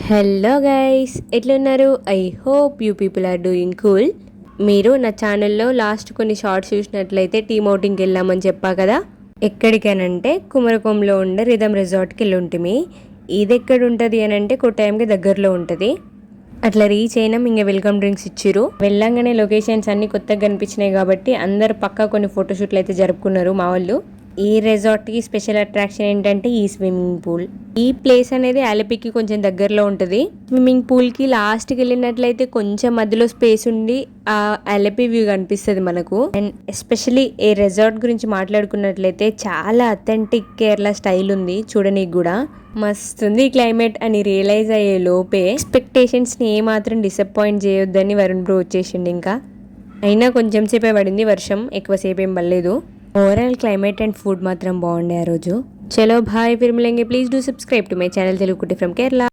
Hello guys, ఎట్లున్నారు? I hope you people are doing cool. మీరు నా ఛానల్లో లాస్ట్ కొన్ని షార్ట్స్ చూసినట్లయితే టీమ్ అవుటింగ్కి వెళ్ళామని చెప్పా కదా. ఎక్కడికనంటే కుమరకంలో ఉండే రిథమ్ రిసార్ట్కి వెళ్ళి ఉంటుంది. ఇది ఎక్కడ ఉంటుంది అని అంటే కొట్టాయంకి దగ్గరలో ఉంటుంది. అట్లా రీచ్ అయినాం. ఇంకా వెల్కమ్ డ్రింక్స్ ఇచ్చిరు. వెళ్ళంగానే లొకేషన్స్ అన్ని కొత్తగా కనిపించినాయి కాబట్టి అందరు పక్కా కొన్ని ఫోటోషూట్లు అయితే జరుపుకున్నారు మా వాళ్ళు. ఈ రిసార్ట్కి స్పెషల్ అట్రాక్షన్ ఏంటంటే ఈ స్విమ్మింగ్ పూల్. ఈ ప్లేస్ అనేది అలపికి కొంచెం దగ్గరలో ఉంటుంది. స్విమ్మింగ్ పూల్కి లాస్ట్కి వెళ్ళినట్లయితే కొంచెం మధ్యలో స్పేస్ ఉండి ఆ అలపి వ్యూ కనిపిస్తుంది మనకు. అండ్ ఎస్పెషలీ ఈ రిసార్ట్ గురించి మాట్లాడుకున్నట్లయితే చాలా అథెంటిక్ కేరళ స్టైల్ ఉంది చూడనీకి కూడా. మస్తుంది క్లైమేట్ అని రియలైజ్ అయ్యే లోపే ఎక్స్పెక్టేషన్స్ని ఏమాత్రం డిసప్పాయింట్ చేయొద్దని వరుణ్ బ్రో వచ్చేసిండు. ఇంకా అయినా కొంచెం సేపే పడింది వర్షం, ఎక్కువసేపు ఏం పడలేదు. ఓవరాల్ క్లైమేట్ అండ్ ఫుడ్ మాత్రం బాగుండే ఆ రోజు. చలో బాయ్, ఫిర్ మిలేంగే. Please do subscribe to my channel Telugu కుట్టి ఫ్రమ్ కేరళ.